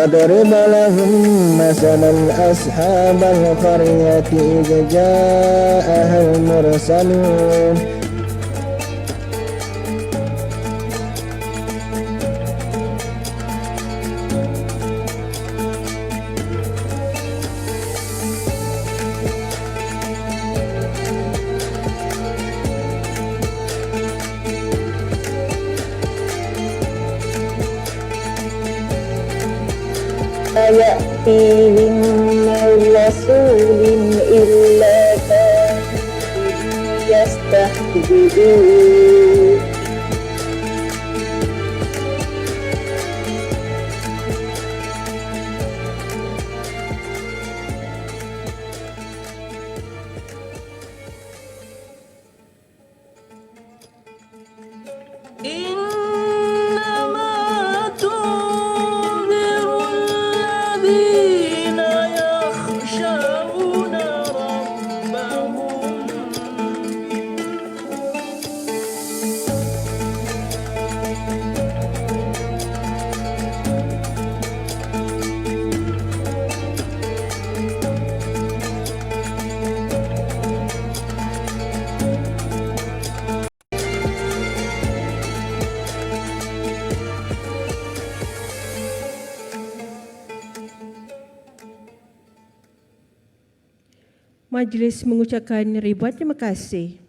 واضرب لهم مثلا أصحاب القرية إذ جاءها المرسلون يأتيهم من رسول إلا كانوا يستهزئون Majlis mengucapkan ribuan terima kasih.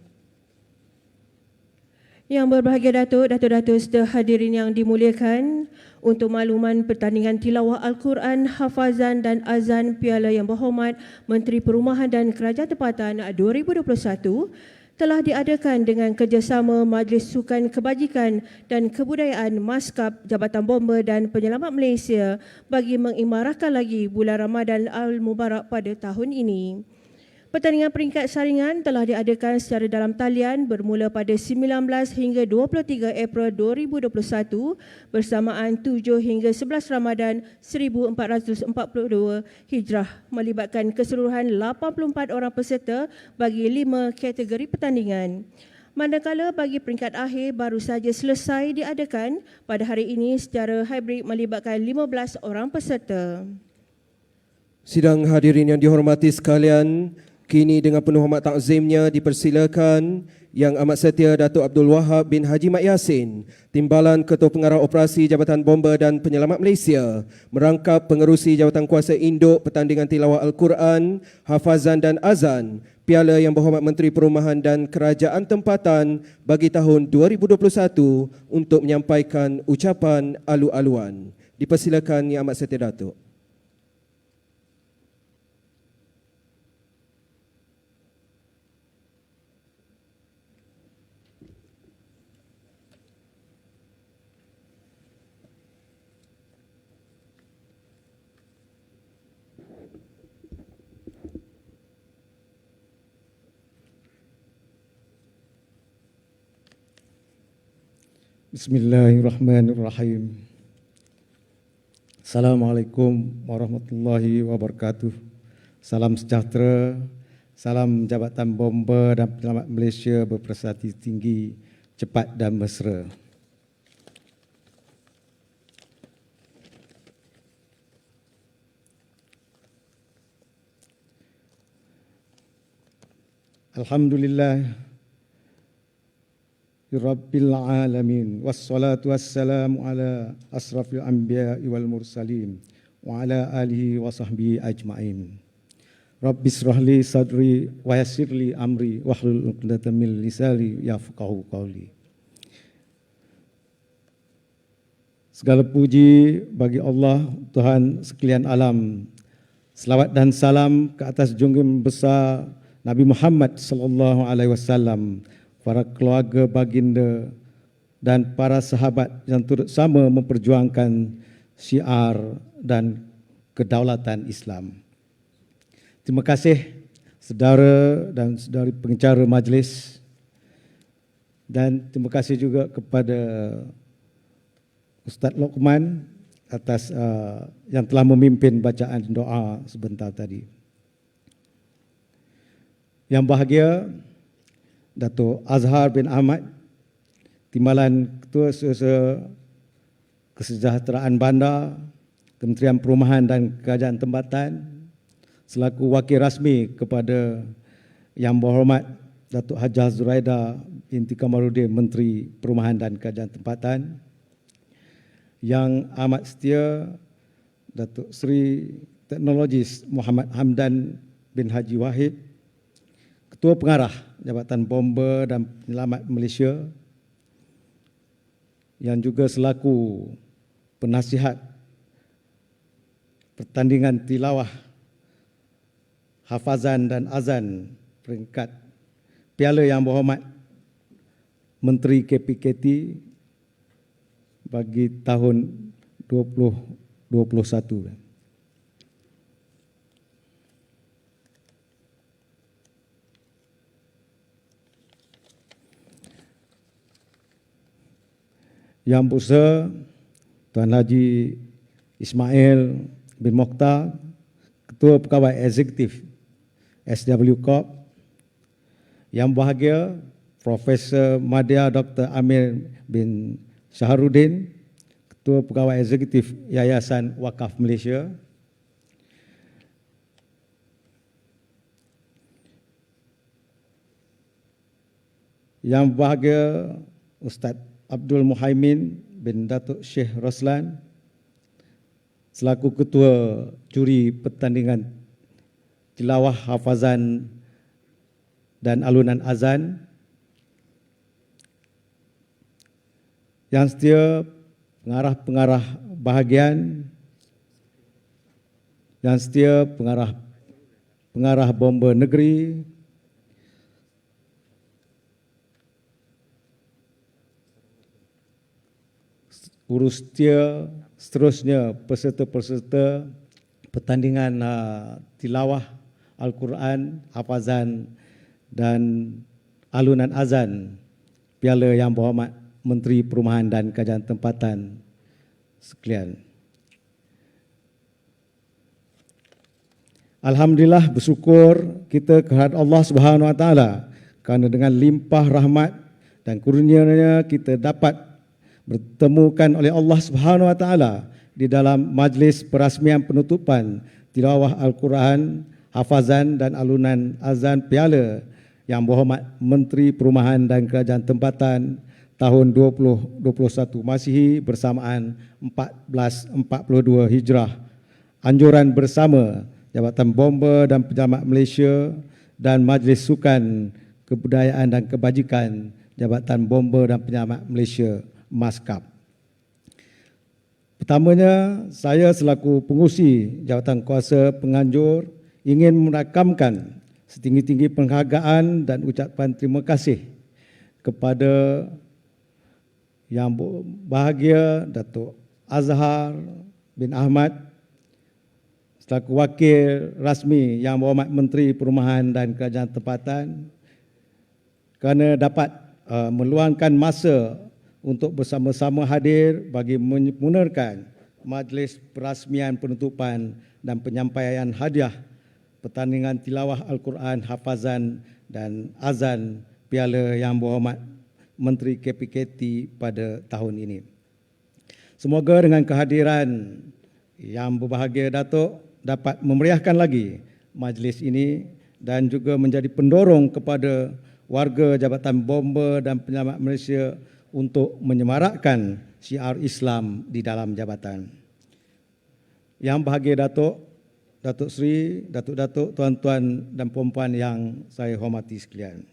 Yang berbahagia Datuk-Datuk serta hadirin yang dimuliakan, untuk makluman pertandingan tilawah Al-Quran, hafazan dan azan Piala Yang Berhormat Menteri Perumahan dan Kerajaan Tempatan 2021 telah diadakan dengan kerjasama Majlis Sukan Kebajikan dan Kebudayaan Maskap Jabatan Bomba dan Penyelamat Malaysia bagi mengimarahkan lagi bulan Ramadan Al-Mubarak pada tahun ini. Pertandingan peringkat saringan telah diadakan secara dalam talian bermula pada 19 hingga 23 April 2021 bersamaan 7 hingga 11 Ramadan 1442 Hijrah melibatkan keseluruhan 84 orang peserta bagi 5 kategori pertandingan. Manakala bagi peringkat akhir baru saja selesai diadakan pada hari ini secara hybrid melibatkan 15 orang peserta. Sidang hadirin yang dihormati sekalian, kini dengan penuh hormat takzimnya dipersilakan Yang Amat Setia Datuk Abdul Wahab bin Haji Mat Yassin, Timbalan Ketua Pengarah Operasi Jabatan Bomba dan Penyelamat Malaysia, merangkap pengerusi Jawatan Kuasa Induk Pertandingan Tilawah Al-Quran, Hafazan dan Azan Piala Yang Berhormat Menteri Perumahan dan Kerajaan Tempatan bagi tahun 2021 untuk menyampaikan ucapan alu-aluan. Dipersilakan Yang Amat Setia Datuk. Bismillahirrahmanirrahim. Assalamualaikum warahmatullahi wabarakatuh. Salam sejahtera, salam Jabatan Bomba dan Penyelamat Malaysia berprestasi tinggi, cepat dan mesra. Alhamdulillah Rabbil alamin wassalatu wassalamu ala asrafil anbiya wal mursalin wa ala alihi wa sahbihi ajmain. Rabbi israhli sadri wa yassirli amri wahlul 'uqdatam min lisani yafqahu qawli. Segala puji bagi Allah Tuhan sekalian alam. Selawat dan salam ke atas junjungan besar Nabi Muhammad sallallahu alaihi wasallam, para keluarga baginda dan para sahabat yang turut sama memperjuangkan syiar dan kedaulatan Islam. Terima kasih saudara dan saudari pengacara majlis, dan terima kasih juga kepada Ustaz Luqman atas yang telah memimpin bacaan doa sebentar tadi. Yang bahagia Datuk Azhar bin Ahmad, Timbalan Ketua Kesejahteraan Bandar, Kementerian Perumahan dan Kerajaan Tempatan selaku wakil rasmi kepada Yang Berhormat Datuk Hajah Zuraida binti Kamaluddin Menteri Perumahan dan Kerajaan Tempatan, Yang Amat Setia Datuk Seri Teknologis Muhammad Hamdan bin Haji Wahid, Ketua Pengarah Jabatan Bomba dan Penyelamat Malaysia, yang juga selaku penasihat pertandingan tilawah, hafazan dan azan peringkat Piala Yang Berhormat Menteri KPKT bagi tahun 2021. Yang Besar Tuan Haji Ismail bin Mokhtar, Ketua Pegawai Eksekutif SW Corp. Yang bahagia Profesor Madya Dr. Amir bin Syahrudin, Ketua Pegawai Eksekutif Yayasan Wakaf Malaysia. Yang bahagia Ustaz Abdul Muhaimin bin Datuk Syekh Roslan selaku Ketua Juri Pertandingan Tilawah, Hafazan dan Alunan Azan. Yang setia pengarah-pengarah bahagian, yang setia pengarah bomba negeri, urus setia seterusnya peserta-peserta pertandingan tilawah Al-Quran, hafazan dan alunan azan Piala Yang Berhormat Menteri Perumahan dan Kerajaan Tempatan sekalian. Alhamdulillah, bersyukur kita kehadirat Allah Subhanahu Wa Taala kerana dengan limpah rahmat dan kurnia-Nya kita dapat bertemukan oleh Allah Subhanahu Wa Taala di dalam majlis perasmian penutupan tilawah Al-Quran, hafazan dan alunan azan Piala Yang Berhormat Menteri Perumahan dan Kerajaan Tempatan tahun 2021 Masihi bersamaan 1442 Hijrah. Anjuran bersama Jabatan Bomba dan Penyelamat Malaysia dan Majlis Sukan Kebudayaan dan Kebajikan Jabatan Bomba dan Penyelamat Malaysia MASKAP. Pertamanya, saya selaku pengurusi Jawatan Kuasa Penganjur ingin merakamkan setinggi-tinggi penghargaan dan ucapan terima kasih kepada Yang Bahagia Datuk Azhar bin Ahmad selaku Wakil Rasmi Yang Berhormat Menteri Perumahan dan Kerajaan Tempatan kerana dapat meluangkan masa untuk bersama-sama hadir bagi menyempurnakan majlis perasmian penutupan dan penyampaian hadiah pertandingan tilawah Al-Quran, hafazan dan azan Piala Yang Berhormat Menteri KPKT pada tahun ini. Semoga dengan kehadiran Yang Berbahagia Datuk dapat memeriahkan lagi majlis ini dan juga menjadi pendorong kepada warga Jabatan Bomba dan Penyelamat Malaysia untuk menyemarakkan syiar Islam di dalam jabatan. Yang Bahagia Datuk, Datuk Seri, Datuk-datuk, tuan-tuan dan puan-puan yang saya hormati sekalian.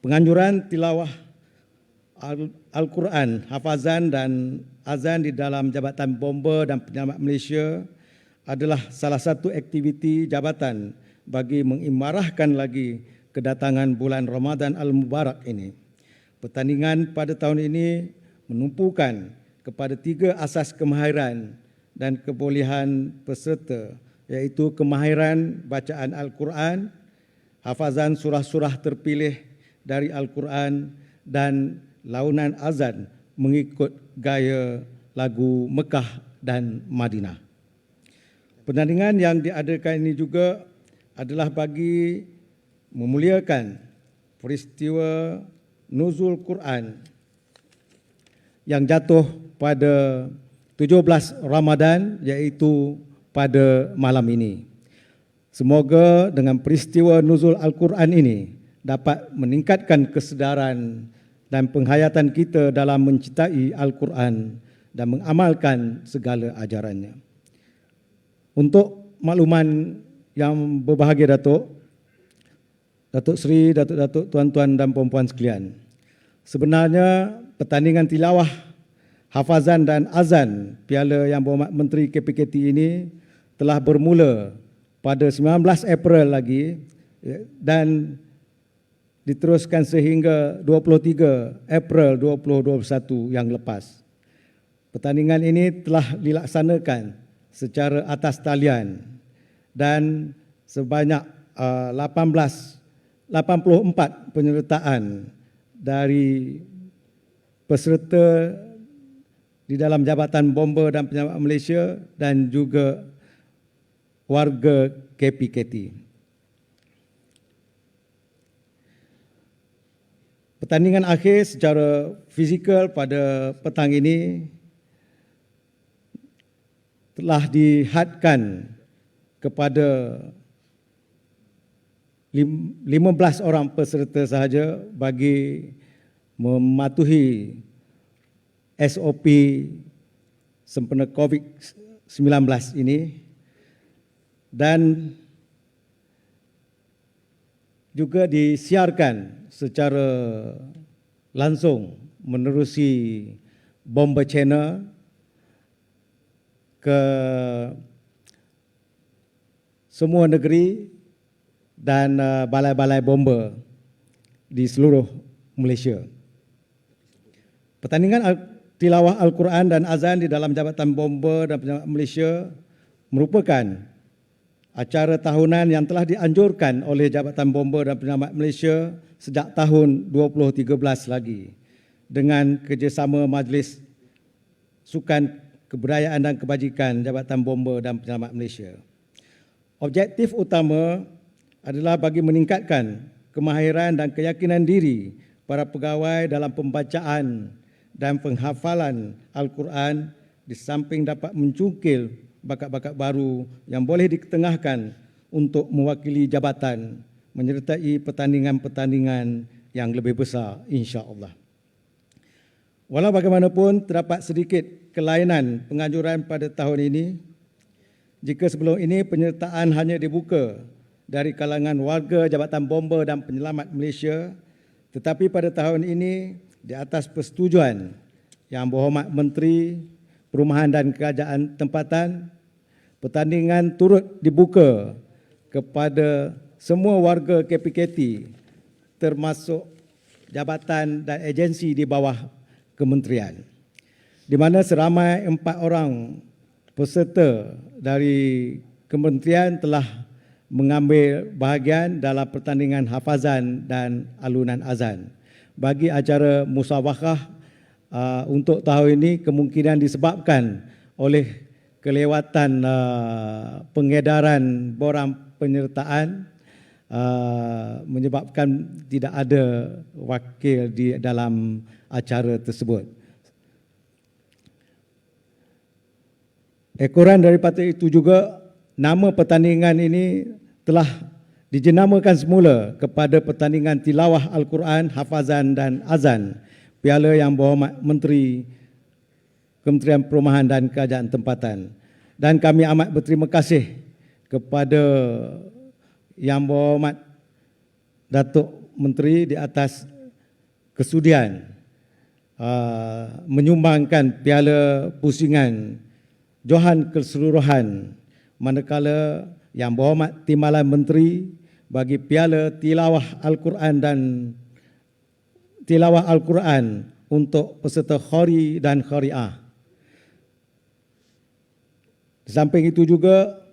Penganjuran tilawah Al-Quran, hafazan dan azan di dalam Jabatan Bomba dan Penyelamat Malaysia adalah salah satu aktiviti jabatan bagi mengimarahkan lagi kedatangan bulan Ramadan Al-Mubarak ini. Pertandingan pada tahun ini menumpukan kepada 3 asas kemahiran dan kebolehan peserta, iaitu kemahiran bacaan Al-Quran, hafazan surah-surah terpilih dari Al-Quran dan launan azan mengikut gaya lagu Mekah dan Madinah. Pertandingan yang diadakan ini juga adalah bagi memuliakan peristiwa nuzul Quran yang jatuh pada 17 Ramadan, iaitu pada malam ini. Semoga dengan peristiwa nuzul Al-Quran ini dapat meningkatkan kesedaran dan penghayatan kita dalam mencintai Al-Quran dan mengamalkan segala ajarannya. Untuk makluman yang berbahagia Datuk Seri, Datuk-datuk, tuan-tuan dan puan-puan sekalian, sebenarnya pertandingan tilawah, hafazan dan azan Piala Yang Berhormat Menteri KPKT ini telah bermula pada 19 April lagi dan diteruskan sehingga 23 April 2021 yang lepas. Pertandingan ini telah dilaksanakan secara atas talian dan sebanyak 84 penyertaan dari peserta di dalam Jabatan Bomba dan Penyelamat Malaysia dan juga warga KPKT. Pertandingan akhir secara fizikal pada petang ini telah dihadkan kepada 15 orang peserta sahaja bagi mematuhi SOP sempena COVID-19 ini dan juga disiarkan secara langsung menerusi Bomba Channel ke semua negeri dan balai-balai bomba di seluruh Malaysia. Pertandingan tilawah Al-Quran dan azan di dalam Jabatan Bomba dan Penyelamat Malaysia merupakan acara tahunan yang telah dianjurkan oleh Jabatan Bomba dan Penyelamat Malaysia sejak tahun 2013 lagi dengan kerjasama Majlis Sukan Kebudayaan dan Kebajikan Jabatan Bomba dan Penyelamat Malaysia. Objektif utama adalah bagi meningkatkan kemahiran dan keyakinan diri para pegawai dalam pembacaan dan penghafalan Al-Quran di samping dapat mencungkil bakat-bakat baru yang boleh diketengahkan untuk mewakili jabatan menyertai pertandingan-pertandingan yang lebih besar insya-Allah. Walau bagaimanapun terdapat sedikit kelainan penganjuran pada tahun ini, jika sebelum ini penyertaan hanya dibuka dari kalangan warga Jabatan Bomba dan Penyelamat Malaysia, tetapi pada tahun ini di atas persetujuan Yang Berhormat Menteri Perumahan dan Kerajaan Tempatan, pertandingan turut dibuka kepada semua warga KPKT termasuk jabatan dan agensi di bawah kementerian, di mana seramai 4 orang peserta dari kementerian telah mengambil bahagian dalam pertandingan hafazan dan alunan azan. Bagi acara musabaqah untuk tahun ini kemungkinan disebabkan oleh kelewatan pengedaran borang penyertaan menyebabkan tidak ada wakil di dalam acara tersebut. Ekoran daripada itu juga, nama pertandingan ini telah dijenamakan semula kepada pertandingan tilawah Al-Quran, hafazan dan azan Piala Yang Berhormat Menteri Kementerian Perumahan dan Kerajaan Tempatan. Dan kami amat berterima kasih kepada Yang Berhormat Datuk Menteri di atas kesudian menyumbangkan Piala Pusingan Johan Keseluruhan, manakala Yang Berhormat Timbalan Menteri bagi Piala Tilawah Al-Quran dan Tilawah Al-Quran untuk peserta khari dan khariah. Di samping itu juga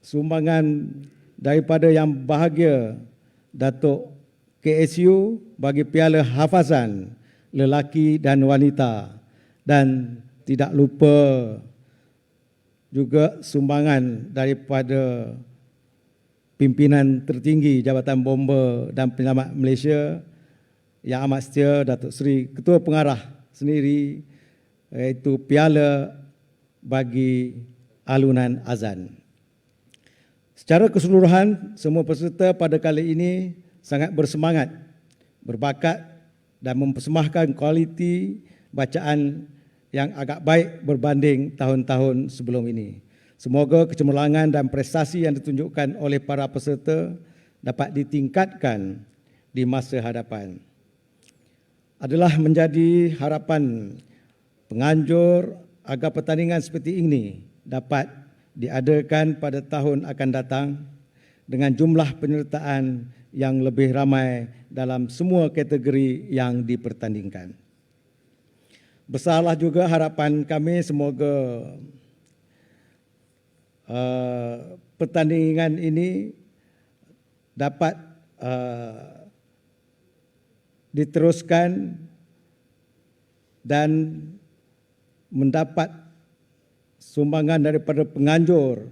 sumbangan daripada Yang Bahagia Datuk KSU bagi Piala Hafazan lelaki dan wanita, dan tidak lupa juga sumbangan daripada pimpinan tertinggi Jabatan Bomba dan Penyelamat Malaysia Yang Amat Setia Datuk Seri Ketua Pengarah sendiri, iaitu Piala bagi alunan azan. Secara keseluruhan, semua peserta pada kali ini sangat bersemangat, berbakat dan mempersembahkan kualiti bacaan yang agak baik berbanding tahun-tahun sebelum ini. Semoga kecemerlangan dan prestasi yang ditunjukkan oleh para peserta dapat ditingkatkan di masa hadapan. Adalah menjadi harapan penganjur agar pertandingan seperti ini dapat diadakan pada tahun akan datang dengan jumlah penyertaan yang lebih ramai dalam semua kategori yang dipertandingkan. Besarlah juga harapan kami semoga pertandingan ini dapat diteruskan dan mendapat sumbangan daripada penganjur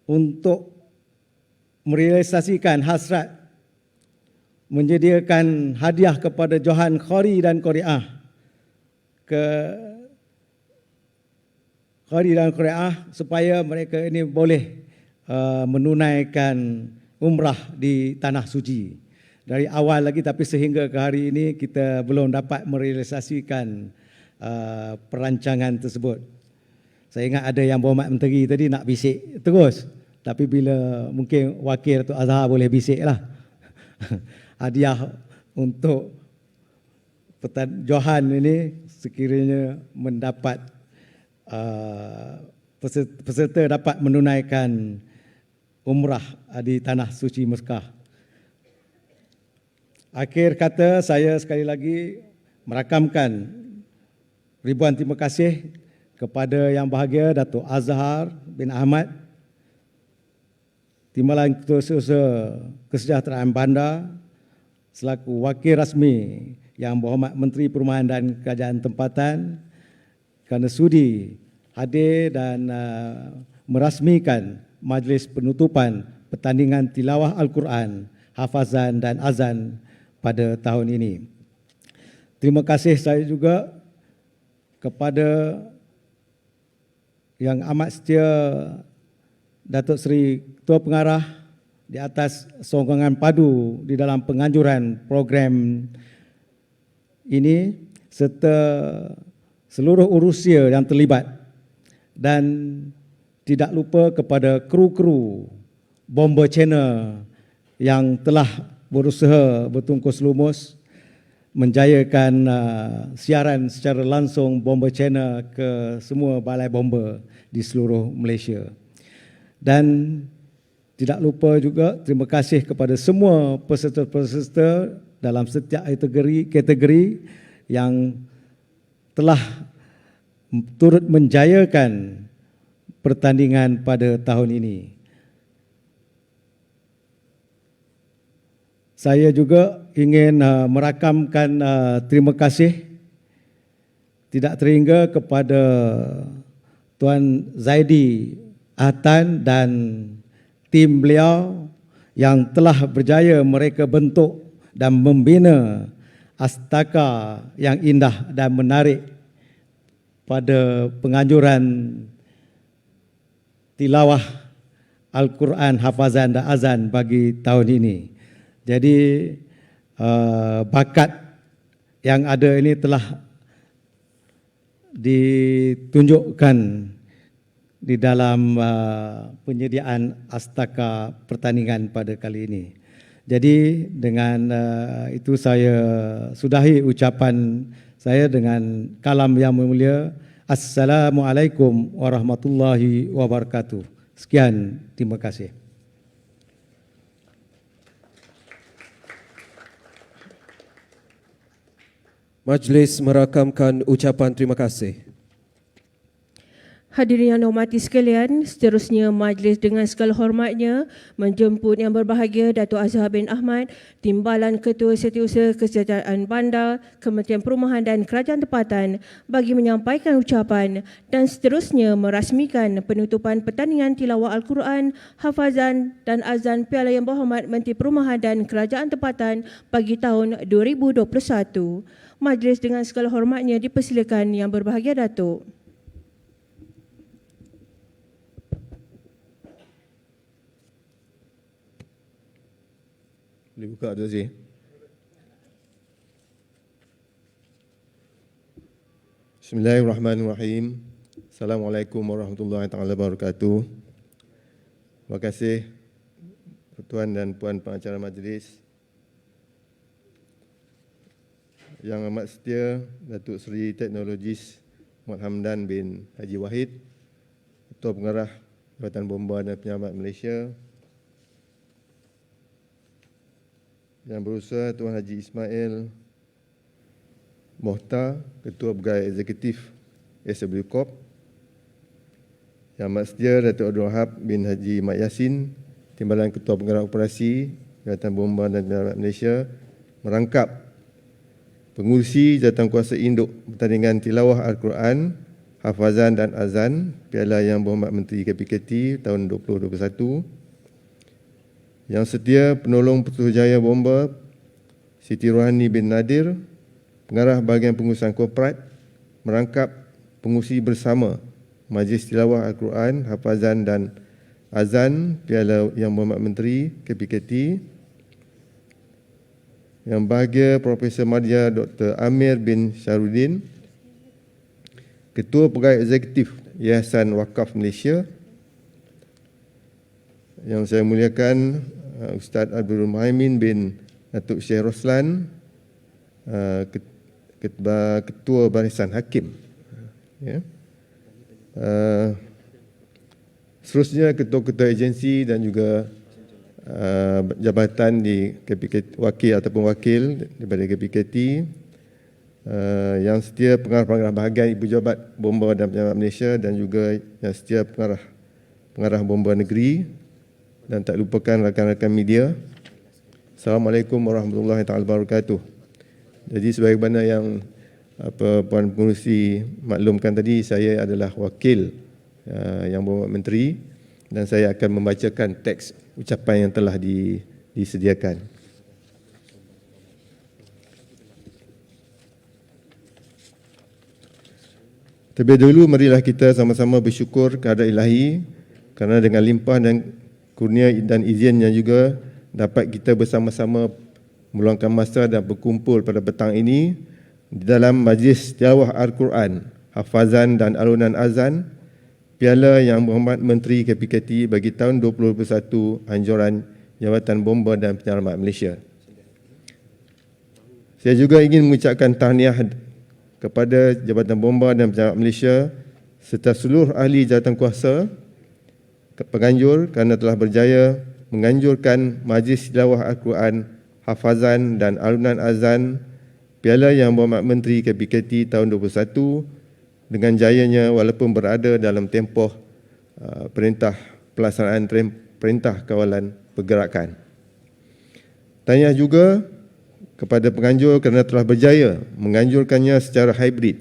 untuk merealisasikan hasrat menyediakan hadiah kepada Johan Khori dan Qoriah supaya mereka ini boleh menunaikan umrah di Tanah Suci. Dari awal lagi tapi sehingga ke hari ini kita belum dapat merealisasikan perancangan tersebut. Saya ingat ada yang Berhormat Menteri tadi nak bisik terus. Tapi bila mungkin Wakil Datuk Azhar boleh bisik lah. Hadiah untuk Johan ini sekiranya mendapat peserta dapat menunaikan umrah di Tanah Suci Mekah. Akhir kata saya sekali lagi merakamkan ribuan terima kasih kepada Yang Bahagia Datuk Azhar bin Ahmad, Timbalan Ketua Kesejahteraan Bandar, selaku Wakil Rasmi Yang Berhormat Menteri Perumahan dan Kerajaan Tempatan kerana sudi hadir dan merasmikan majlis penutupan pertandingan tilawah Al-Quran, hafazan dan azan pada tahun ini. Terima kasih saya juga kepada Yang Amat Setia Datuk Seri Ketua Pengarah di atas sokongan padu di dalam penganjuran program ini serta seluruh urusia yang terlibat dan tidak lupa kepada kru-kru Bomber Channel yang telah berusaha bertungkus lumus menjayakan siaran secara langsung Bomber Channel ke semua balai bomber di seluruh Malaysia. Dan tidak lupa juga terima kasih kepada semua peserta-peserta dalam setiap kategori yang telah turut menjayakan pertandingan pada tahun ini. Saya juga ingin merakamkan terima kasih tidak terhingga kepada Tuan Zaidi Ahtan dan tim beliau yang telah berjaya mereka bentuk dan membina astaka yang indah dan menarik pada penganjuran tilawah Al-Quran, hafazan dan azan bagi tahun ini. Jadi bakat yang ada ini telah ditunjukkan di dalam penyediaan astaka pertandingan pada kali ini. Jadi dengan itu saya sudahi ucapan saya dengan kalam yang mulia. Assalamualaikum warahmatullahi wabarakatuh. Sekian, terima kasih. Majlis merakamkan ucapan terima kasih. Hadirin yang dihormati sekalian, seterusnya majlis dengan segala hormatnya menjemput Yang Berbahagia Datuk Azhar bin Ahmad, Timbalan Ketua Setiausaha Kesejahteraan Bandar, Kementerian Perumahan dan Kerajaan Tempatan bagi menyampaikan ucapan dan seterusnya merasmikan penutupan pertandingan tilawah Al-Quran, hafazan dan azan Piala Yang Berhormat Menteri Perumahan dan Kerajaan Tempatan bagi tahun 2021. Majlis dengan segala hormatnya dipersilakan Yang Berbahagia Datuk. Boleh buka tu Zee. Bismillahirrahmanirrahim. Assalamualaikum warahmatullahi taala wabarakatuh. Terima kasih Tuan dan Puan pengacara majlis. Yang amat setia Datuk Seri Teknologis Muhammad Hamdan bin Haji Wahid, Ketua Pengarah Jabatan Bomba dan Penyelamat Malaysia. Yang berusaha Tuan Haji Ismail Mohtar, Ketua Pegawai Eksekutif SW Corp. Yang amat setia Datuk Abdul Wahab bin Haji Mat Yassin, Timbalan Ketua Pengarah Operasi Jabatan Bomba dan Penyelamat Malaysia, merangkap pengurusi Jawatankuasa Induk Pertandingan Tilawah Al-Quran, Hafazan dan Azan Piala Yang Berhormat Menteri KPKT tahun 2021. Yang setia Penolong Putrajaya Bomba Siti Rohani bin Nadir, Pengarah Bahagian Pengurusan Korporat, merangkap pengurusi bersama Majlis Tilawah Al-Quran, Hafazan dan Azan Piala Yang Berhormat Menteri KPKT. Yang bahagia Profesor Madya Dr. Amir bin Syarudin, Ketua Pegawai Eksekutif Yayasan Wakaf Malaysia. Yang saya muliakan Ustaz Abdul Muhaimin bin Datuk Syekh Roslan, Ketua Barisan Hakim. Ya. Seterusnya ketua-ketua agensi dan juga jabatan di KPKT, wakil ataupun wakil daripada KPKT, yang setia pengarah-pengarah bahagian Ibu Jabat Bomba dan Penyelamat Malaysia, dan juga yang setia pengarah bomba negeri, dan tak lupakan rakan-rakan media. Assalamualaikum warahmatullahi taala wabarakatuh. Jadi sebagaimana yang Puan Pengerusi maklumkan tadi, saya adalah wakil Yang Berhormat Menteri dan saya akan membacakan teks ucapan yang telah disediakan. Terlebih dahulu marilah kita sama-sama bersyukur kepada Ilahi kerana dengan limpah dan kurnia dan izinnya juga dapat kita bersama-sama meluangkan masa dan berkumpul pada petang ini di dalam Majlis Tilawah Al-Quran, Hafazan dan Alunan Azan Piala Yang Berhormat Menteri KPKT bagi tahun 2021 anjuran Jabatan Bomba dan Penyelamat Malaysia. Saya juga ingin mengucapkan tahniah kepada Jabatan Bomba dan Penyelamat Malaysia serta seluruh ahli jawatankuasa penganjur kerana telah berjaya menganjurkan Majlis Tilawah Al-Quran, Hafazan dan Alunan Azan Piala Yang Berhormat Menteri KPKT tahun 2021 dengan jayanya walaupun berada dalam tempoh perintah pelaksanaan perintah kawalan pergerakan. Tahniah juga kepada penganjur kerana telah berjaya menganjurkannya secara hybrid,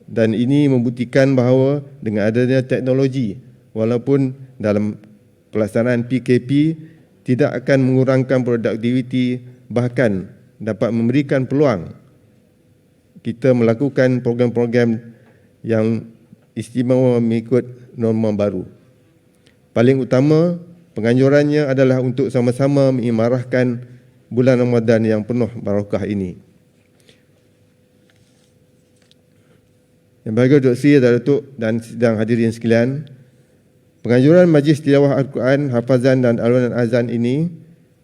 dan ini membuktikan bahawa dengan adanya teknologi, walaupun dalam pelaksanaan PKP tidak akan mengurangkan produktiviti, bahkan dapat memberikan peluang kita melakukan program-program yang istimewa mengikut norma baru. Paling utama, penganjurannya adalah untuk sama-sama mengimarahkan bulan Ramadan yang penuh barakah ini. Yang bahagia Dr. Sri, Datuk dan sidang hadirin sekalian, penganjuran Majlis Tilawah Al-Quran, Hafazan dan Alunan Azan ini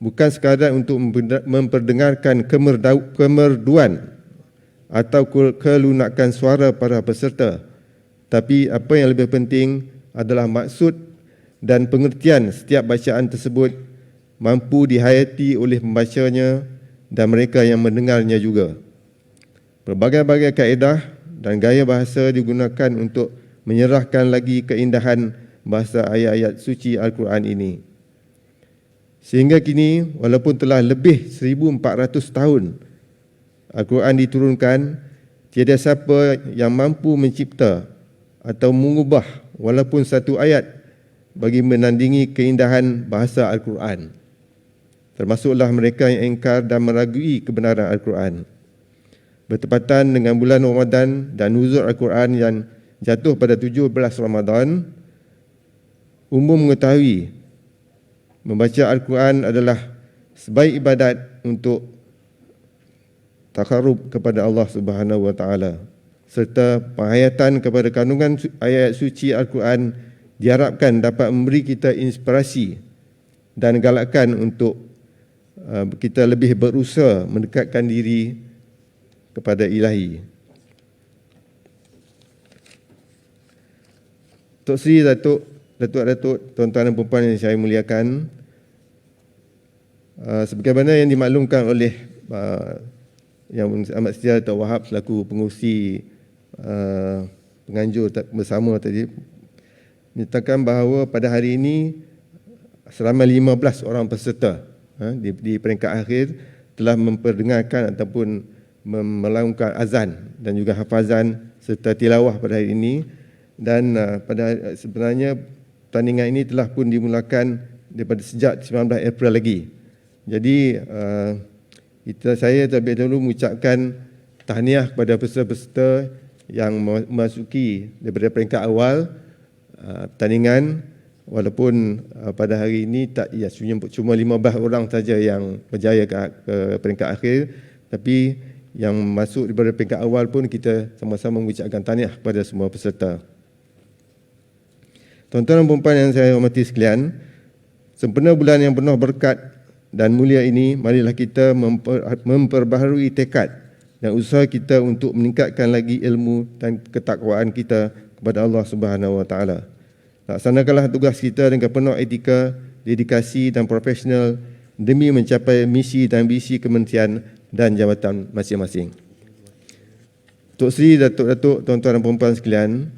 bukan sekadar untuk memperdengarkan kemerduan atau kelunakan suara para peserta, tapi apa yang lebih penting adalah maksud dan pengertian setiap bacaan tersebut mampu dihayati oleh pembacanya dan mereka yang mendengarnya juga. Berbagai-bagai kaedah dan gaya bahasa digunakan untuk menyerahkan lagi keindahan bahasa ayat-ayat suci Al-Quran ini. Sehingga kini, walaupun telah lebih 1400 tahun Al-Quran diturunkan, tiada siapa yang mampu mencipta atau mengubah walaupun satu ayat bagi menandingi keindahan bahasa Al-Quran. Termasuklah mereka yang ingkar dan meragui kebenaran Al-Quran. Bertepatan dengan bulan Ramadan dan nuzul Al-Quran yang jatuh pada 17 Ramadan, umum mengetahui membaca Al-Quran adalah sebaik ibadat untuk takarub kepada Allah Subhanahu wa taala serta penghayatan kepada kandungan ayat suci Al-Quran diharapkan dapat memberi kita inspirasi dan galakkan untuk kita lebih berusaha mendekatkan diri kepada Ilahi. Tok Sri, Datuk, tuan-tuan dan puan-puan yang saya muliakan, sebagaimana yang dimaklumkan oleh Yang Amat Setia Datuk Wahab selaku pengurusi penganjur bersama tadi, menyatakan bahawa pada hari ini selama 15 orang peserta di peringkat akhir telah memperdengarkan ataupun melakukan azan dan juga hafazan serta tilawah pada hari ini, dan sebenarnya pertandingan ini telah pun dimulakan daripada sejak 19 April lagi. Jadi saya terlebih dahulu mengucapkan tahniah kepada peserta-peserta yang memasuki daripada peringkat awal pertandingan, walaupun pada hari ini cuma 15 orang saja yang berjaya ke peringkat akhir, tapi yang masuk daripada peringkat awal pun kita sama-sama mengucapkan tahniah kepada semua peserta. Tuan-tuan dan puan-puan yang saya hormati sekalian, sempena bulan yang penuh berkat dan mulia ini, marilah kita memperbaharui tekad dan usaha kita untuk meningkatkan lagi ilmu dan ketakwaan kita kepada Allah Subhanahu wa taala. Laksanakanlah tugas kita dengan penuh etika, dedikasi dan profesional demi mencapai misi dan visi kementerian dan jabatan masing-masing. Tok Sri, Datuk-datuk, tuan-tuan dan puan-puan sekalian,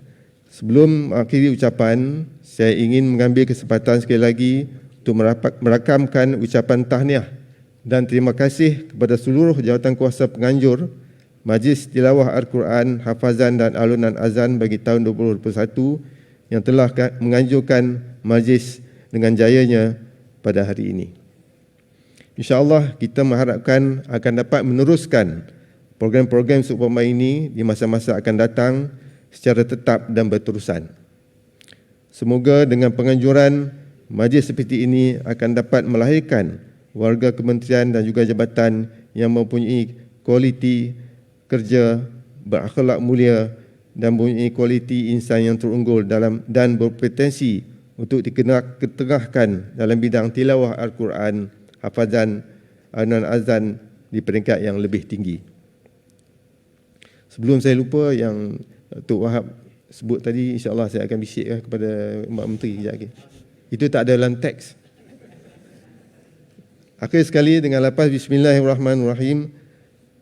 sebelum mengakhiri ucapan, saya ingin mengambil kesempatan sekali lagi untuk merakamkan ucapan tahniah dan terima kasih kepada seluruh jawatan kuasa penganjur Majlis Tilawah Al-Quran, Hafazan dan Alunan Azan bagi tahun 2021 yang telah menganjurkan majlis dengan jayanya pada hari ini. InsyaAllah kita mengharapkan akan dapat meneruskan program-program seumpama ini di masa-masa akan datang secara tetap dan berterusan. Semoga dengan penganjuran majlis seperti ini akan dapat melahirkan warga kementerian dan juga jabatan yang mempunyai kualiti kerja, berakhlak mulia dan mempunyai kualiti insan yang terunggul dan berpotensi untuk diketengahkan dalam bidang tilawah Al-Quran, hafazan, alunan azan di peringkat yang lebih tinggi. Sebelum saya lupa, yang Tok Wahab sebut tadi, insya-Allah saya akan bisik kepada Mak Menteri kejap lagi. Itu tak ada dalam teks. Akhir sekali, dengan lafaz Bismillahirrahmanirrahim,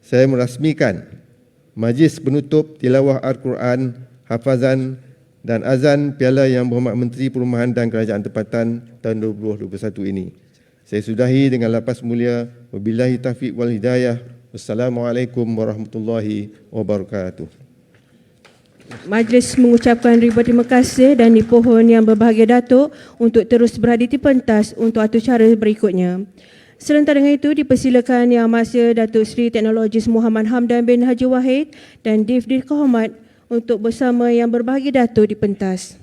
saya merasmikan majlis penutup tilawah Al-Quran, hafazan dan azan Piala Yang Berhormat Menteri Perumahan dan Kerajaan Tempatan tahun 2021 ini. Saya sudahi dengan lafaz mulia, wabillahi taufiq wal hidayah. Wassalamualaikum warahmatullahi wabarakatuh. Majlis mengucapkan ribuan terima kasih dan dipohon yang berbahagia Datuk untuk terus berada di pentas untuk acara berikutnya. Serentak dengan itu, dipersilakan Yang Amat Setia Datuk Seri Teknologis Muhammad Hamdan bin Haji Wahid dan Div Dirkahormat untuk bersama yang berbahagia Datuk di pentas.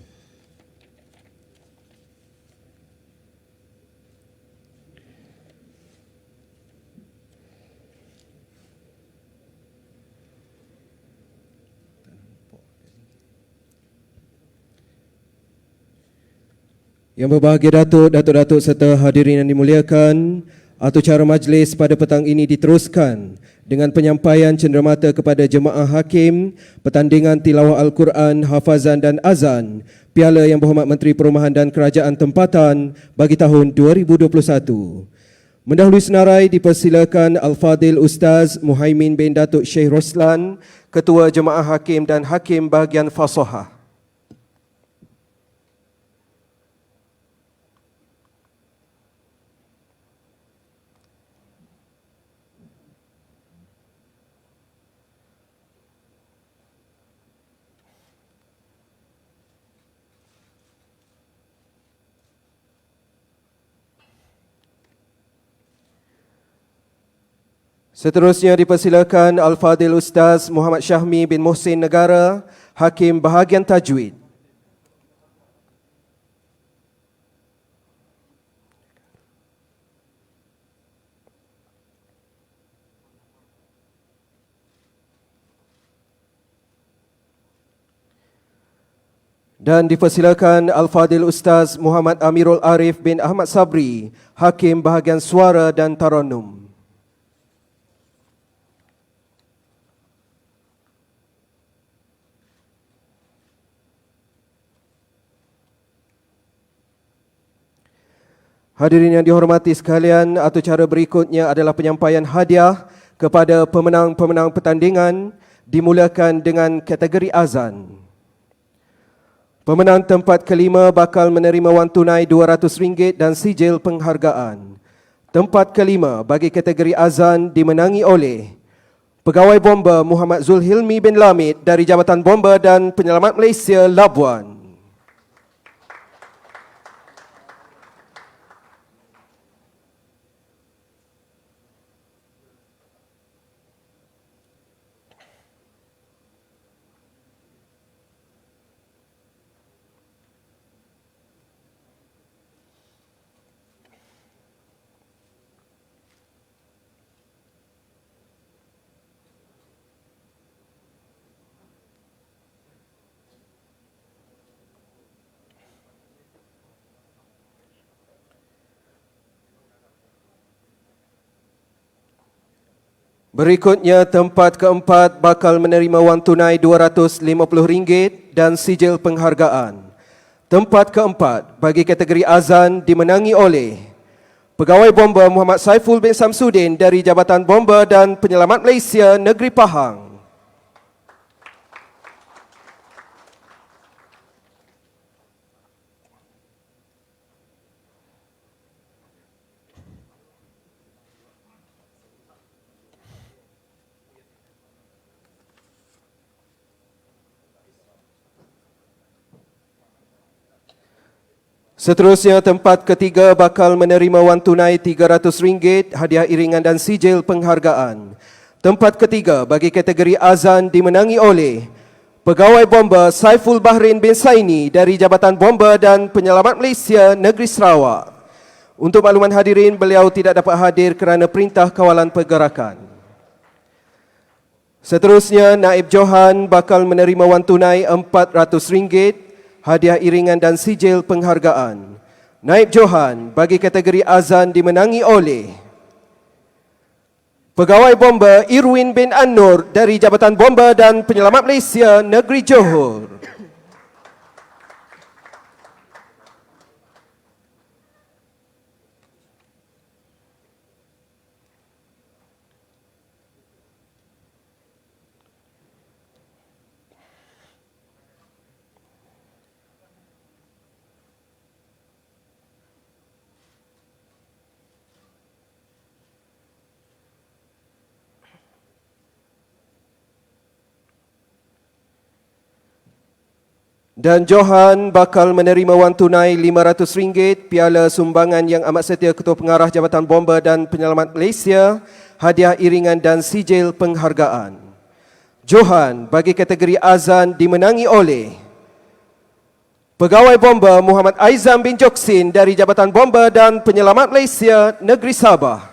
Yang berbahagia Datuk, Datuk-datuk serta hadirin yang dimuliakan, acara majlis pada petang ini diteruskan dengan penyampaian cenderamata kepada jemaah hakim pertandingan tilawah Al-Quran, hafazan dan azan Piala Yang Berhormat Menteri Perumahan dan Kerajaan Tempatan bagi tahun 2021. Mendahului senarai dipersilakan Al-Fadil Ustaz Muhaimin bin Datuk Syekh Roslan, Ketua Jemaah Hakim dan Hakim Bahagian Fasahah. Seterusnya dipersilakan Al-Fadil Ustaz Muhammad Syahmi bin Muhsin Negara, Hakim Bahagian Tajwid. Dan dipersilakan Al-Fadil Ustaz Muhammad Amirul Arif bin Ahmad Sabri, Hakim Bahagian Suara dan Tarannum. Hadirin yang dihormati sekalian, atau cara berikutnya adalah penyampaian hadiah kepada pemenang-pemenang pertandingan, dimulakan dengan kategori azan. Pemenang tempat kelima bakal menerima wang tunai RM200 dan sijil penghargaan. Tempat kelima bagi kategori azan dimenangi oleh Pegawai Bomba Muhammad Zulhilmi bin Lamid dari Jabatan Bomba dan Penyelamat Malaysia, Labuan. Berikutnya, tempat keempat bakal menerima wang tunai RM250 dan sijil penghargaan. Tempat keempat bagi kategori azan dimenangi oleh Pegawai Bomba Muhammad Saiful bin Samsudin dari Jabatan Bomba dan Penyelamat Malaysia, Negeri Pahang. Seterusnya, tempat ketiga bakal menerima wang tunai RM300, hadiah iringan dan sijil penghargaan. Tempat ketiga bagi kategori azan dimenangi oleh Pegawai Bomba Saiful Bahrin bin Saini dari Jabatan Bomba dan Penyelamat Malaysia, Negeri Sarawak. Untuk makluman hadirin, beliau tidak dapat hadir kerana perintah kawalan pergerakan. Seterusnya, Naib Johan bakal menerima wang tunai RM400, hadiah iringan dan sijil penghargaan. Naib Johan bagi kategori azan dimenangi oleh Pegawai Bomba Irwin bin An-Nur dari Jabatan Bomba dan Penyelamat Malaysia, Negeri Johor. Dan Johan bakal menerima wang tunai RM500, piala sumbangan yang amat setia Ketua Pengarah Jabatan Bomba dan Penyelamat Malaysia, hadiah iringan dan sijil penghargaan. Johan bagi kategori azan dimenangi oleh Pegawai Bomba Muhammad Aizam bin Joksin dari Jabatan Bomba dan Penyelamat Malaysia, Negeri Sabah.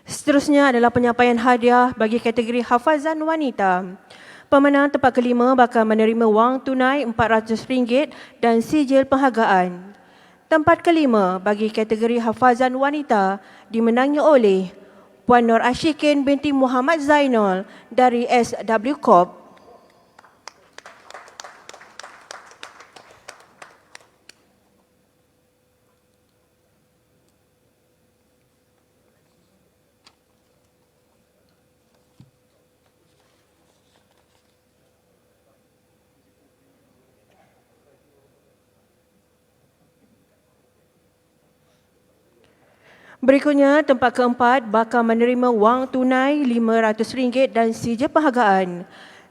Seterusnya adalah penyampaian hadiah bagi kategori hafazan wanita. Pemenang tempat kelima bakal menerima wang tunai RM400 dan sijil penghargaan. Tempat kelima bagi kategori hafazan wanita dimenangi oleh Puan Nur Ashikin binti Muhammad Zainal dari SW Corp. Berikutnya, tempat keempat bakal menerima wang tunai RM500 dan sijil penghargaan.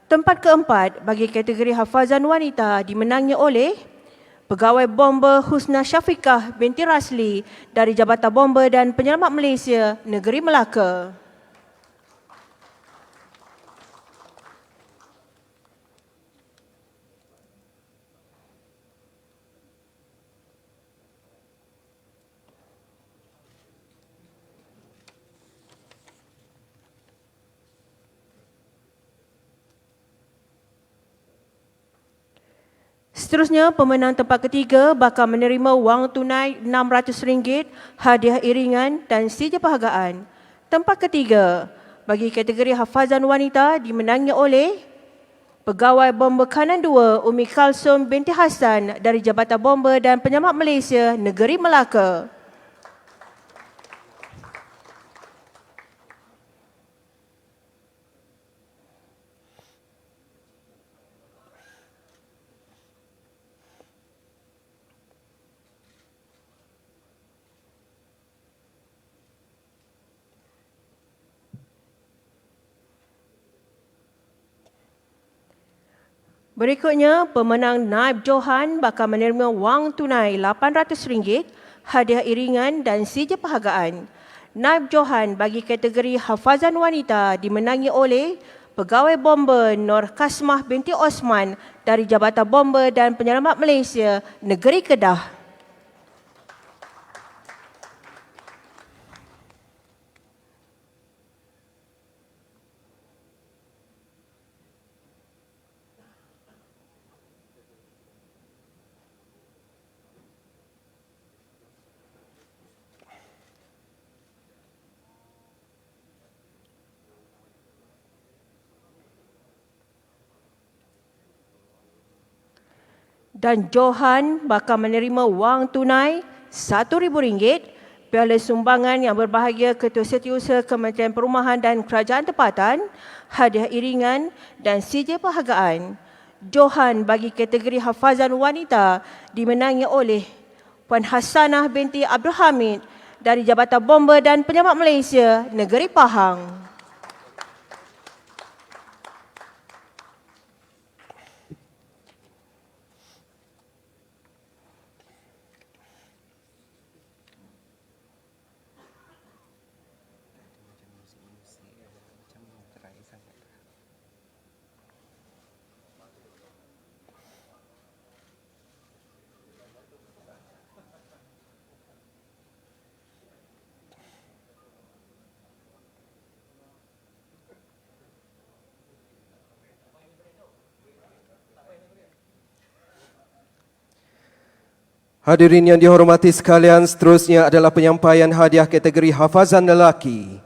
Tempat keempat bagi kategori hafazan wanita dimenangi oleh Pegawai Bomber Husna Syafiqah binti Rasli dari Jabatan Bomber dan Penyelamat Malaysia, Negeri Melaka. Seterusnya, pemenang tempat ketiga bakal menerima wang tunai RM600, hadiah iringan dan sijil perhargaan. Tempat ketiga bagi kategori hafazan wanita dimenangi oleh Pegawai Bomber Kanan 2 Umi Kalsum binti Hassan dari Jabatan Bomber dan Penyelamat Malaysia, Negeri Melaka. Berikutnya, pemenang Naib Johan bakal menerima wang tunai RM800, hadiah iringan dan sijil perhargaan. Naib Johan bagi kategori hafazan wanita dimenangi oleh Pegawai Bomber Nur Kasmah binti Osman dari Jabatan Bomber dan Penyelamat Malaysia, Negeri Kedah. Dan Johan bakal menerima wang tunai RM1,000, piala sumbangan yang berbahagia Ketua Setiausaha Kementerian Perumahan dan Kerajaan Tempatan, hadiah iringan dan sijil perhargaan. Johan bagi kategori hafazan wanita dimenangi oleh Puan Hassanah binti Abdul Hamid dari Jabatan Bomber dan Penyelamat Malaysia, Negeri Pahang. Hadirin yang dihormati sekalian, seterusnya adalah penyampaian hadiah kategori hafazan lelaki.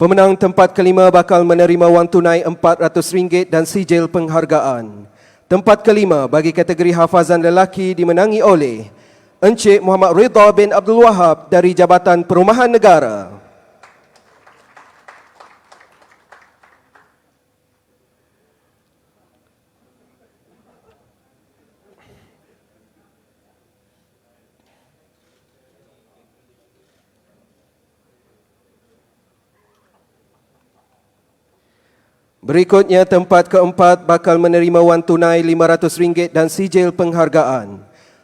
Pemenang tempat kelima bakal menerima wang tunai RM400 dan sijil penghargaan. Tempat kelima bagi kategori hafazan lelaki dimenangi oleh Encik Muhammad Ridha bin Abdul Wahab dari Jabatan Perumahan Negara. Berikutnya, tempat keempat bakal menerima wang tunai RM500 dan sijil penghargaan.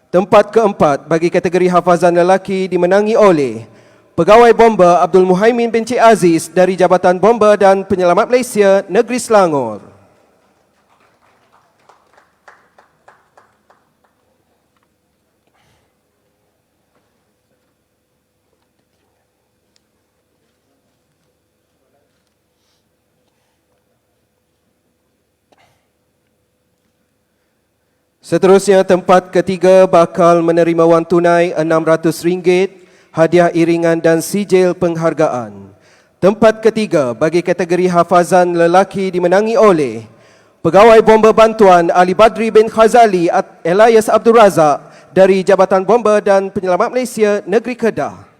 Tempat keempat bagi kategori hafazan lelaki dimenangi oleh Pegawai Bomber Abdul Muhaimin bin Cik Aziz dari Jabatan Bomber dan Penyelamat Malaysia, Negeri Selangor. Seterusnya, tempat ketiga bakal menerima wang tunai RM600, hadiah iringan dan sijil penghargaan. Tempat ketiga bagi kategori hafazan lelaki dimenangi oleh Pegawai Bomber Bantuan Ali Badri bin Khazali Elias Abdul Razak dari Jabatan Bomber dan Penyelamat Malaysia, Negeri Kedah.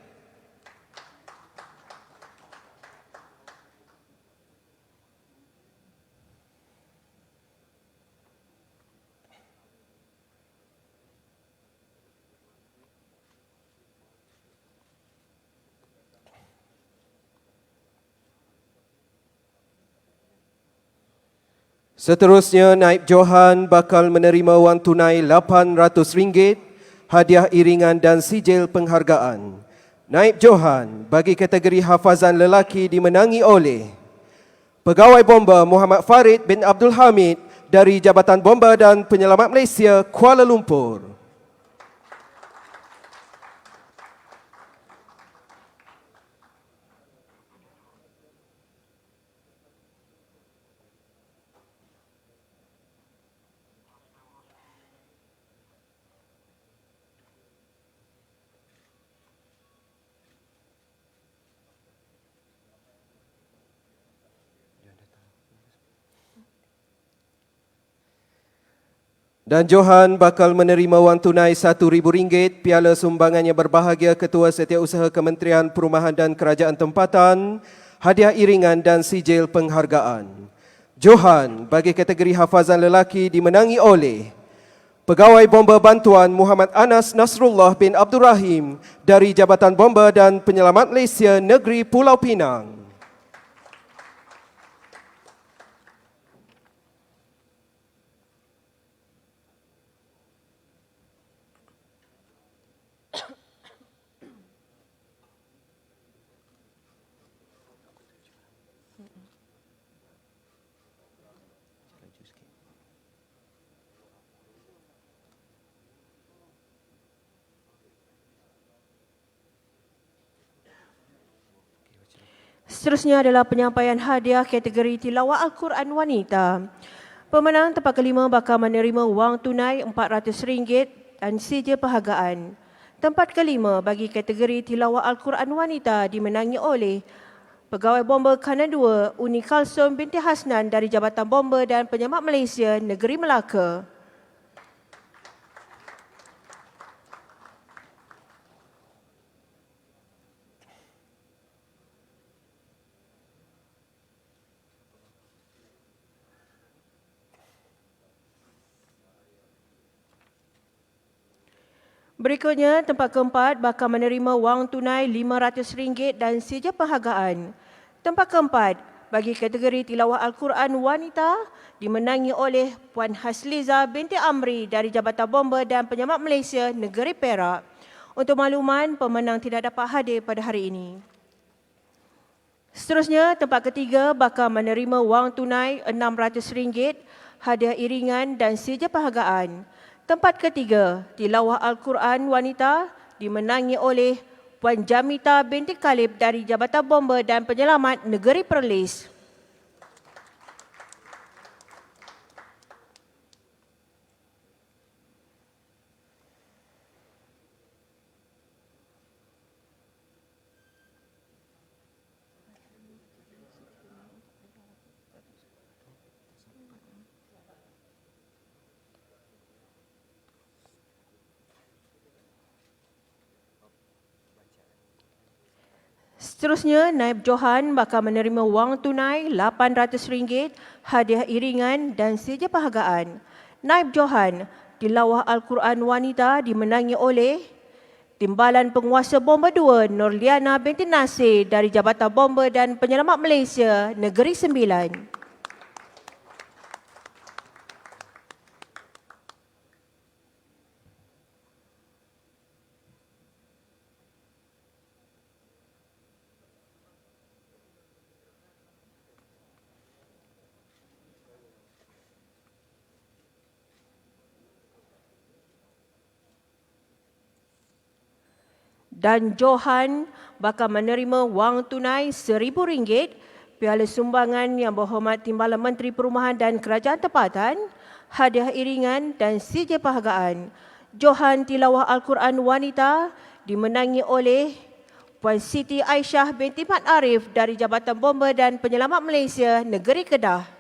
Seterusnya, Naib Johan bakal menerima wang tunai RM800, hadiah iringan dan sijil penghargaan. Naib Johan bagi kategori hafazan lelaki dimenangi oleh Pegawai Bomba Muhammad Farid bin Abdul Hamid dari Jabatan Bomba dan Penyelamat Malaysia, Kuala Lumpur. Dan Johan bakal menerima wang tunai RM1,000, piala sumbangan yang berbahagia Ketua Setiausaha Kementerian Perumahan dan Kerajaan Tempatan, hadiah iringan dan sijil penghargaan. Johan bagi kategori hafazan lelaki dimenangi oleh Pegawai Bomba Bantuan Muhammad Anas Nasrullah bin Abdul Rahim dari Jabatan Bomba dan Penyelamat Malaysia Negeri Pulau Pinang. Seterusnya adalah penyampaian hadiah kategori tilawah Al-Quran Wanita. Pemenang tempat kelima bakal menerima wang tunai RM400 dan sijil penghargaan. Tempat kelima bagi kategori tilawah Al-Quran Wanita dimenangi oleh Pegawai Bomba Kanan 2 Uni Kalsum binti Hasnan dari Jabatan Bomba dan Penyelamat Malaysia Negeri Melaka. Berikutnya, tempat keempat bakal menerima wang tunai RM500 dan sijil penghargaan. Tempat keempat bagi kategori tilawah Al-Quran Wanita dimenangi oleh Puan Hasliza binti Amri dari Jabatan Bomba dan Penyelamat Malaysia Negeri Perak. Untuk makluman, pemenang tidak dapat hadir pada hari ini. Seterusnya, tempat ketiga bakal menerima wang tunai RM600, hadiah iringan dan sijil penghargaan. Tempat ketiga, tilawah Al-Quran Wanita dimenangi oleh Puan Jamita binti Khalib dari Jabatan Bomba dan Penyelamat Negeri Perlis. Seterusnya, Naib Johan bakal menerima wang tunai RM800, hadiah iringan dan sijil penghargaan. Naib Johan, tilawah Al-Quran Wanita dimenangi oleh Timbalan Penguasa Bomba 2 Nurliana binti Nasir dari Jabatan Bomba dan Penyelamat Malaysia Negeri Sembilan. Dan Johan bakal menerima wang tunai RM1,000, piala sumbangan yang berhormat Timbalan Menteri Perumahan dan Kerajaan Tempatan, hadiah iringan dan sijil penghargaan. Johan tilawah Al-Quran Wanita dimenangi oleh Puan Siti Aisyah binti Mat Arif dari Jabatan Bomba dan Penyelamat Malaysia Negeri Kedah.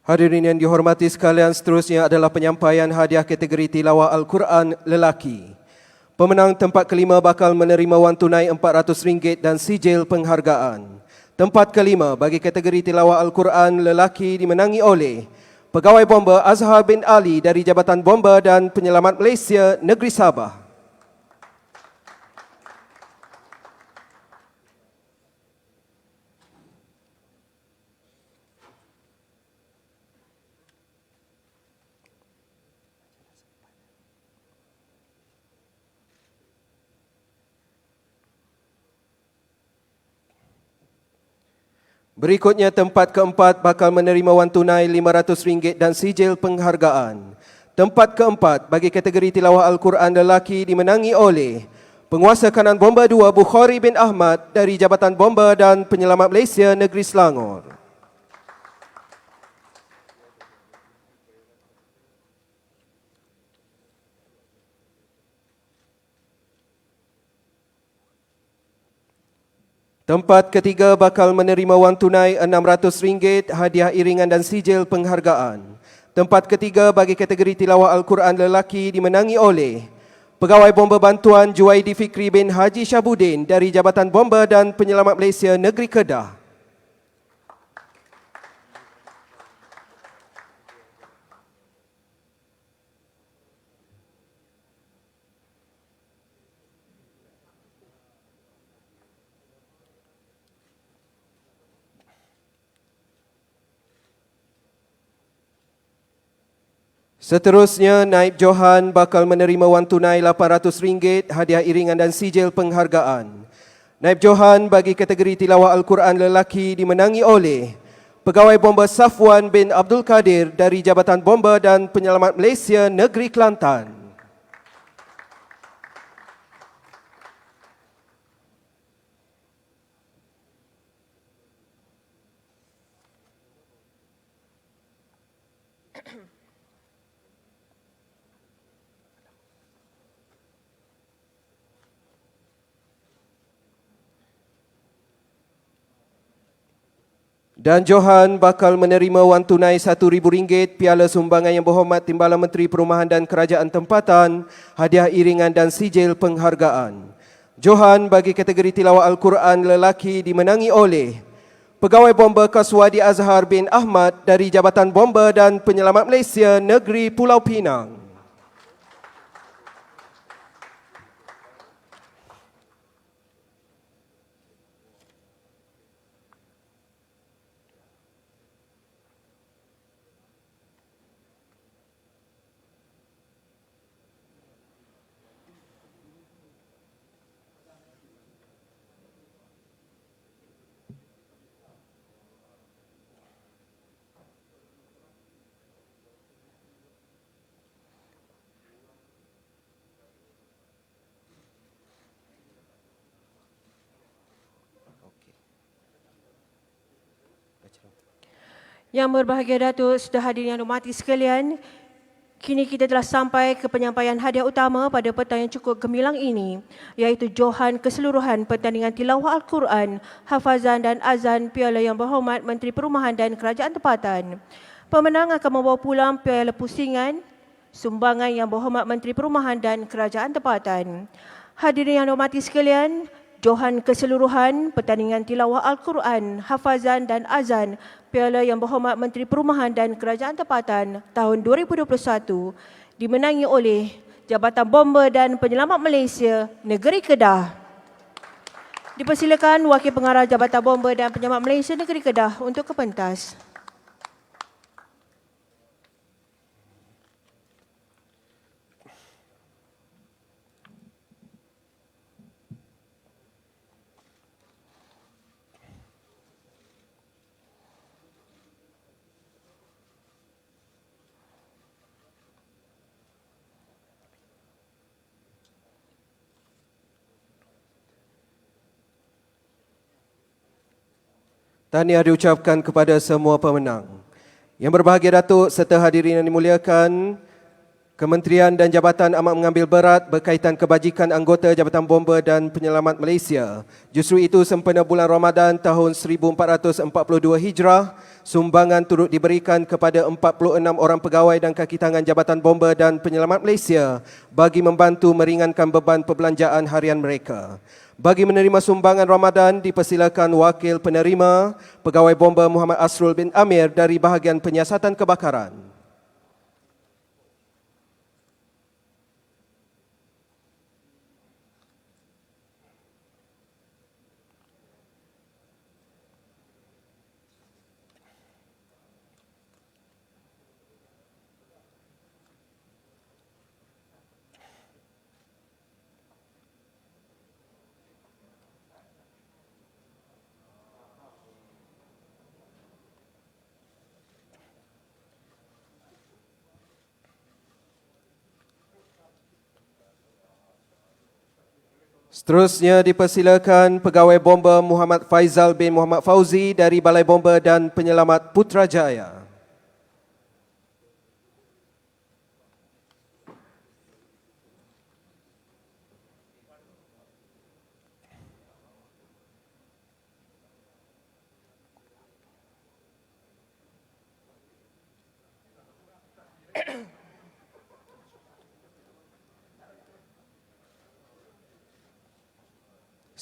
Hadirin yang dihormati sekalian, seterusnya adalah penyampaian hadiah kategori tilawah Al-Quran lelaki. Pemenang tempat kelima bakal menerima wang tunai RM400 dan sijil penghargaan. Tempat kelima bagi kategori tilawah Al-Quran lelaki dimenangi oleh Pegawai Bomba Azhar bin Ali dari Jabatan Bomba dan Penyelamat Malaysia Negeri Sabah. Berikutnya tempat keempat bakal menerima wang tunai RM500 dan sijil penghargaan. Tempat keempat bagi kategori tilawah Al-Quran lelaki dimenangi oleh Penguasa Kanan Bomba 2 Bukhari bin Ahmad dari Jabatan Bomba dan Penyelamat Malaysia Negeri Selangor. Tempat ketiga bakal menerima wang tunai RM600, hadiah iringan dan sijil penghargaan. Tempat ketiga bagi kategori tilawah Al-Quran lelaki dimenangi oleh Pegawai Bomba Bantuan Juwaidi Fikri bin Haji Syahbudin dari Jabatan Bomba dan Penyelamat Malaysia Negeri Kedah. Seterusnya, Naib Johan bakal menerima wang tunai RM800, hadiah iringan dan sijil penghargaan. Naib Johan bagi kategori tilawah Al-Quran lelaki dimenangi oleh Pegawai Bomba Safwan bin Abdul Kadir dari Jabatan Bomba dan Penyelamat Malaysia Negeri Kelantan. Dan Johan bakal menerima wang tunai RM1,000, piala sumbangan yang berhormat Timbalan Menteri Perumahan dan Kerajaan Tempatan, hadiah iringan dan sijil penghargaan. Johan bagi kategori tilawah Al-Quran lelaki dimenangi oleh Pegawai Bomba Kaswadi Azhar bin Ahmad dari Jabatan Bomba dan Penyelamat Malaysia Negeri Pulau Pinang. Yang berbahagia Datuk, sudah hadirin yang hormati sekalian, kini kita telah sampai ke penyampaian hadiah utama pada petang yang cukup gemilang ini, iaitu johan keseluruhan pertandingan tilawah Al-Quran, hafazan dan azan Piala Yang Berhormat Menteri Perumahan dan Kerajaan Tempatan. Pemenang akan membawa pulang piala pusingan sumbangan Yang Berhormat Menteri Perumahan dan Kerajaan Tempatan. Hadirin yang hormati sekalian, johan keseluruhan pertandingan tilawah Al-Quran, hafazan dan azan Piala Yang Berhormat Menteri Perumahan dan Kerajaan Tempatan tahun 2021 dimenangi oleh Jabatan Bomba dan Penyelamat Malaysia Negeri Kedah. Dipersilakan Wakil Pengarah Jabatan Bomba dan Penyelamat Malaysia Negeri Kedah untuk ke pentas. Tahniah diucapkan kepada semua pemenang. Yang berbahagia Datuk serta hadirin yang dimuliakan, Kementerian dan jabatan amat mengambil berat berkaitan kebajikan anggota Jabatan Bomba dan Penyelamat Malaysia. Justru itu sempena bulan Ramadan tahun 1442 Hijrah, sumbangan turut diberikan kepada 46 orang pegawai dan kaki tangan Jabatan Bomba dan Penyelamat Malaysia bagi membantu meringankan beban perbelanjaan harian mereka. Bagi menerima sumbangan Ramadan, dipersilakan wakil penerima, Pegawai Bomba Muhammad Asrul bin Amir dari bahagian penyiasatan kebakaran. Seterusnya dipersilakan Pegawai Bomba Muhammad Faizal bin Muhammad Fauzi dari Balai Bomba dan Penyelamat Putrajaya.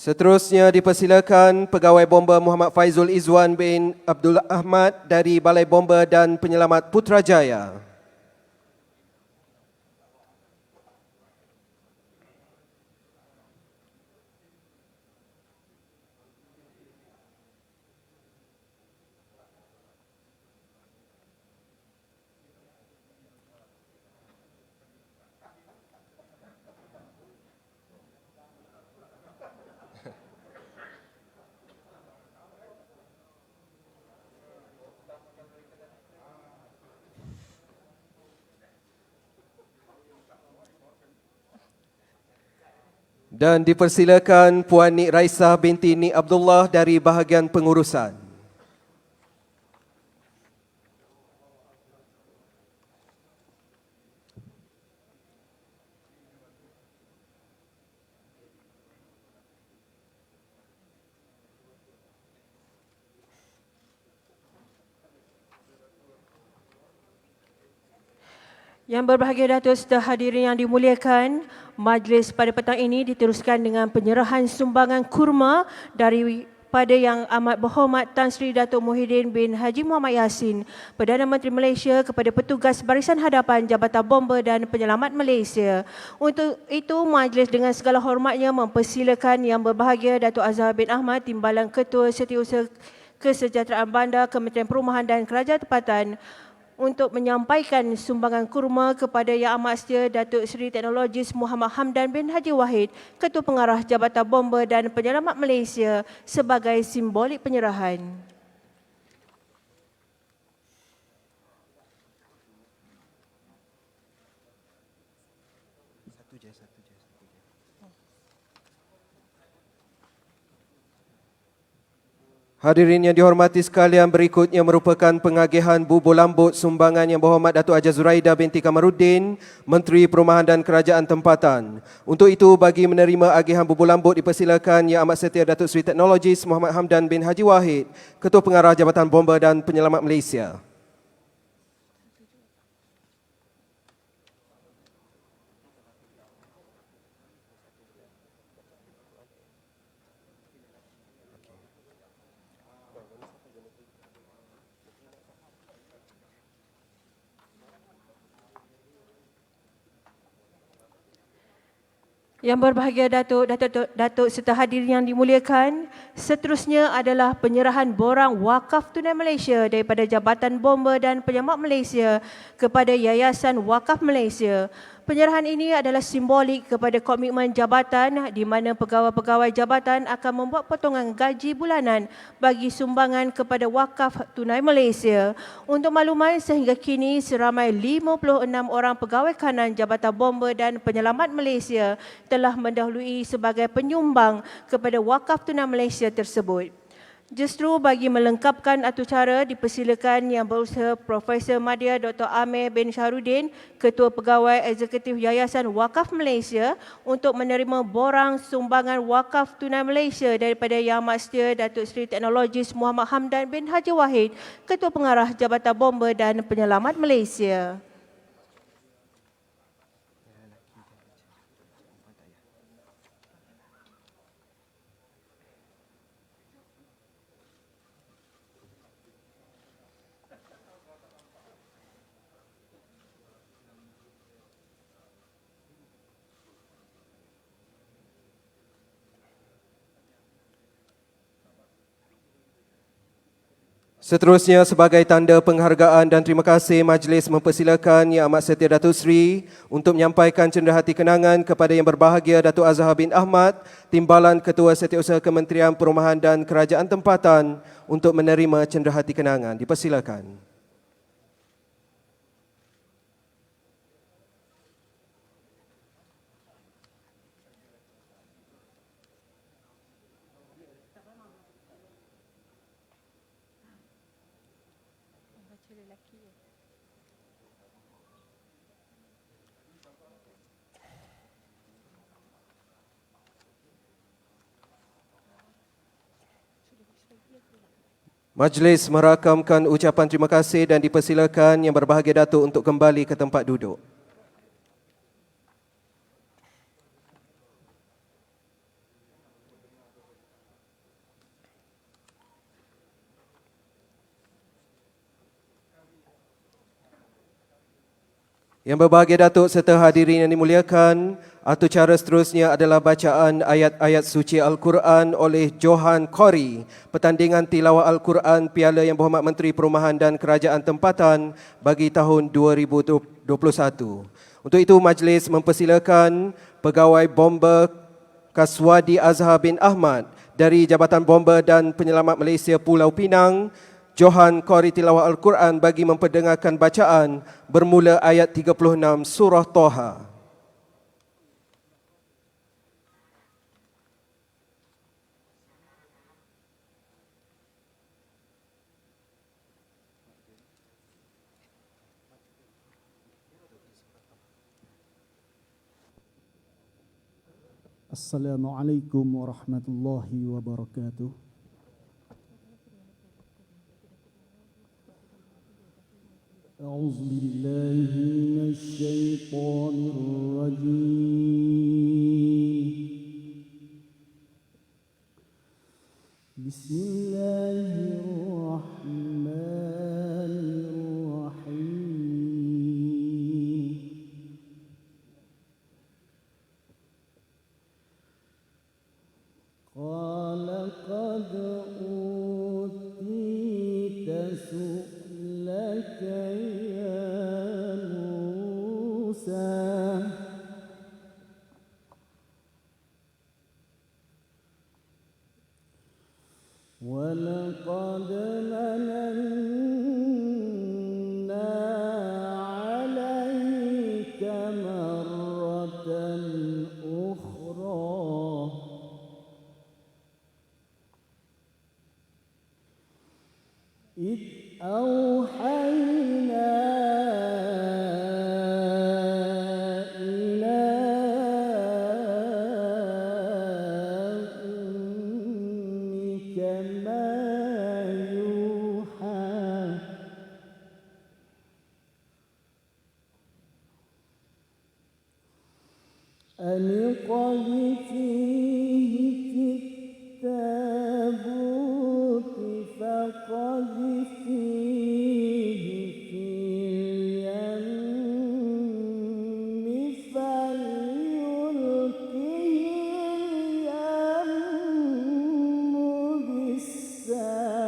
Seterusnya dipersilakan Pegawai Bomba Muhammad Faizul Izwan bin Abdullah Ahmad dari Balai Bomba dan Penyelamat Putrajaya. Dan dipersilakan Puan Nik Raisah binti Nik Abdullah dari bahagian pengurusan. Yang berbahagia Datuk serta hadirin yang dimuliakan, majlis pada petang ini diteruskan dengan penyerahan sumbangan kurma daripada Yang Amat Berhormat Tan Sri Datuk Muhyiddin bin Haji Muhammad Yassin, Perdana Menteri Malaysia, kepada petugas barisan hadapan Jabatan Bomba dan Penyelamat Malaysia. Untuk itu, majlis dengan segala hormatnya mempersilakan Yang berbahagia Datuk Azhar bin Ahmad, Timbalan Ketua Setiausaha Kesejahteraan Bandar, Kementerian Perumahan dan Kerajaan Tempatan, untuk menyampaikan sumbangan kurma kepada Yang Amat Setia Datuk Seri Teknologis Muhammad Hamdan bin Haji Wahid, Ketua Pengarah Jabatan Bomba dan Penyelamat Malaysia, sebagai simbolik penyerahan. Hadirin yang dihormati sekalian, berikutnya merupakan pengagihan bubur lambut sumbangan Yang Berhormat Datuk Haja Zuraida binti Kamaruddin, Menteri Perumahan dan Kerajaan Tempatan. Untuk itu, bagi menerima agihan bubur lambut dipersilakan Yang Amat Setia Datuk Seri Teknologis Muhammad Hamdan bin Haji Wahid, Ketua Pengarah Jabatan Bomba dan Penyelamat Malaysia. Yang berbahagia Datuk serta hadirin yang dimuliakan, seterusnya adalah penyerahan borang wakaf tunai Malaysia daripada Jabatan Bomba dan Penyelamat Malaysia kepada Yayasan Wakaf Malaysia. Penyerahan ini adalah simbolik kepada komitmen jabatan di mana pegawai-pegawai jabatan akan membuat potongan gaji bulanan bagi sumbangan kepada Wakaf Tunai Malaysia. Untuk makluman, sehingga kini seramai 56 orang pegawai kanan Jabatan Bomba dan Penyelamat Malaysia telah mendahului sebagai penyumbang kepada Wakaf Tunai Malaysia tersebut. Justru bagi melengkapkan acara dipersilakan Yang Berusaha Profesor Madya Dr. Amir bin Syahrudin, Ketua Pegawai Eksekutif Yayasan Wakaf Malaysia untuk menerima borang sumbangan Wakaf Tunai Malaysia daripada Yang Amat Setia Datuk Seri Teknologis Muhammad Hamdan bin Haji Wahid, Ketua Pengarah Jabatan Bomba dan Penyelamat Malaysia. Seterusnya, sebagai tanda penghargaan dan terima kasih, majlis mempersilakan Yang Amat Setia Datuk Seri untuk menyampaikan cenderahati kenangan kepada Yang Berbahagia Datuk Azhar bin Ahmad, Timbalan Ketua Setiausaha Kementerian Perumahan dan Kerajaan Tempatan untuk menerima cenderahati kenangan. Dipersilakan. Majlis merakamkan ucapan terima kasih dan dipersilakan Yang Berbahagia Datuk untuk kembali ke tempat duduk. Yang Berbahagia Datuk serta hadirin yang dimuliakan, acara seterusnya adalah bacaan ayat-ayat suci Al-Quran oleh Johan Qori, pertandingan tilawah Al-Quran Piala Yang Berhormat Menteri Perumahan dan Kerajaan Tempatan bagi tahun 2021. Untuk itu, majlis mempersilakan Pegawai Bomba Kaswadi Azhar bin Ahmad dari Jabatan Bomba dan Penyelamat Malaysia Pulau Pinang, Johan Qori tilawah Al-Quran bagi memperdengarkan bacaan bermula ayat 36 Surah Toha. Assalamualaikum warahmatullahi wabarakatuh. أعوذ بالله من الشيطان الرجيم بسم الله الرحمن الرحيم قال قد أوتيت سؤلك ولقد مننا عليك مرة أخرى إذ أوحينا أن اقذفيه في التابوت فقذفيه في اليم فليلقه اليم بالساحل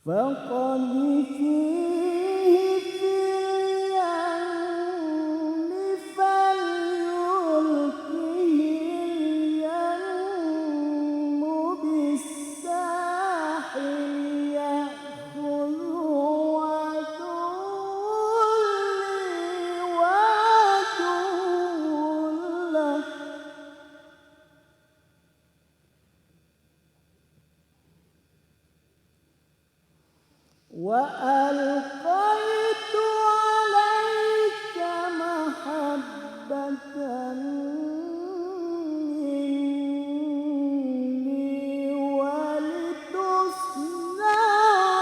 فقذفيه في اليم فليلقه اليم بالساحل يأخذه عدو لي وعدو وألقيت عليك محبة مني ولتصنع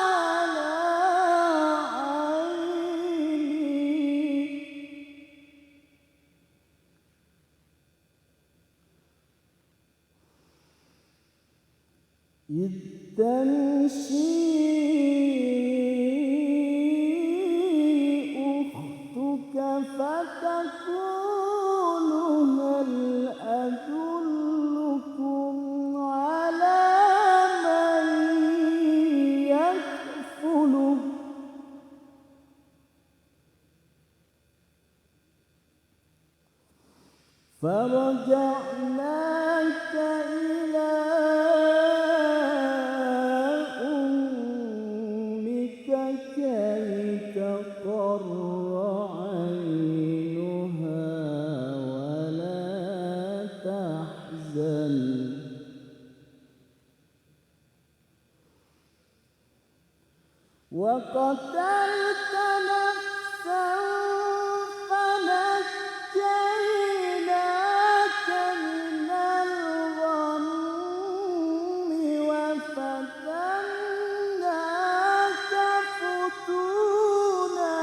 على عيني إذ تمشي أختك فتقول هل أدلكم على من يكفله فرجعناك إلى أمك كي تقر عينها ولا تحزن وقتلت نفسا فنجيناك من الغم وفتناك فتونا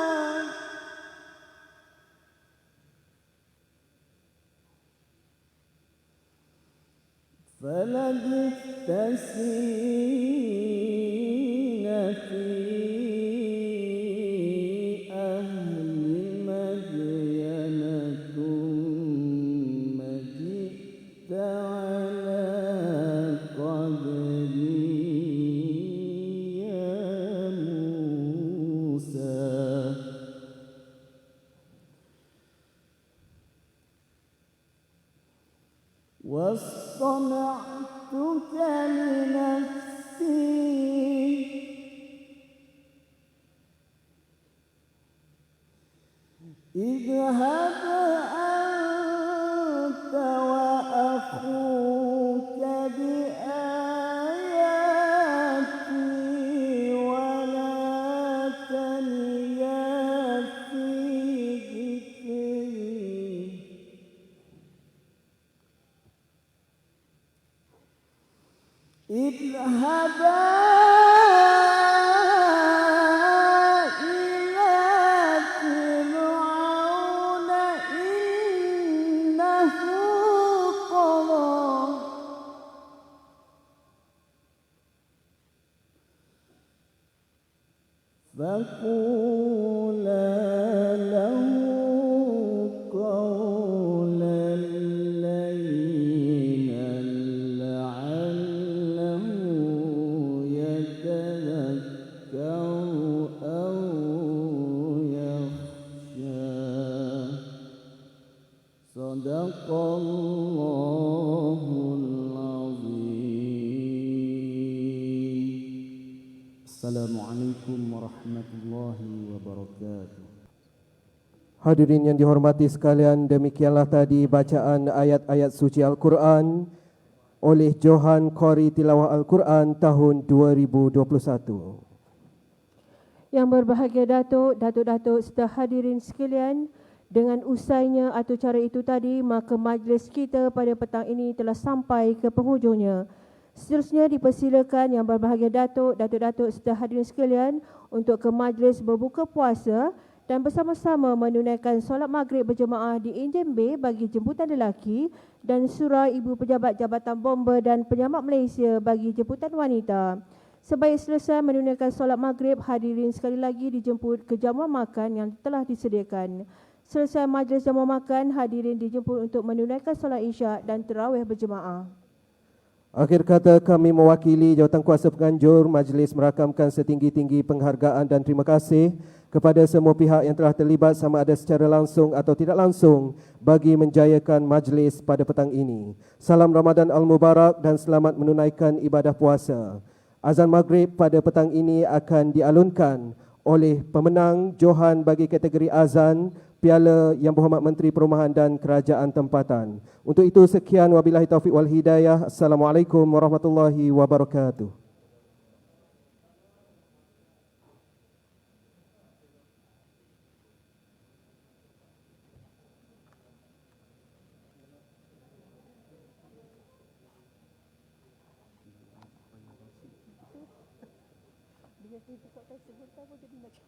فلبثت سنين في أهل مدين ثم جئت على قدري يا موسى واصطنعتك لنفسي اذهب أنت وأخوك بآياتي ولا تنيا في ذكري اذهبا إلى فرعون إنه طغى فقولا له قولا لينا لعله يتذكر أو يخشى صدق الله العظيم. Assalamualaikum warahmatullahi wabarakatuh. Hadirin yang dihormati sekalian, demikianlah tadi bacaan ayat-ayat suci Al-Quran oleh Johan Qori Tilawah Al-Quran tahun 2021. Yang berbahagia Datuk serta hadirin sekalian, dengan usainya atau cara itu tadi, maka majlis kita pada petang ini telah sampai ke penghujungnya. Seterusnya dipersilakan yang berbahagia Datuk serta hadirin sekalian untuk ke majlis berbuka puasa dan bersama-sama menunaikan solat maghrib berjemaah di Enjin B bagi jemputan lelaki dan surau Ibu Pejabat Jabatan Bomba dan Penyelamat Malaysia bagi jemputan wanita. Sebaik selesai menunaikan solat maghrib, hadirin sekali lagi dijemput ke jamuan makan yang telah disediakan. Selesai majlis jamuan makan, hadirin dijemput untuk menunaikan solat isyak dan tarawih berjemaah. Akhir kata, kami mewakili Jawatankuasa Penganjur Majlis merakamkan setinggi-tinggi penghargaan dan terima kasih kepada semua pihak yang telah terlibat sama ada secara langsung atau tidak langsung bagi menjayakan majlis pada petang ini. Salam Ramadan Al-Mubarak dan selamat menunaikan ibadah puasa. Azan maghrib pada petang ini akan dialunkan oleh pemenang Johan bagi kategori azan Piala Yang Berhormat Menteri Perumahan dan Kerajaan Tempatan. Untuk itu sekian, wabillahi taufiq wal hidayah. Assalamualaikum warahmatullahi wabarakatuh. Itu kok tak sebut apa jadi macam.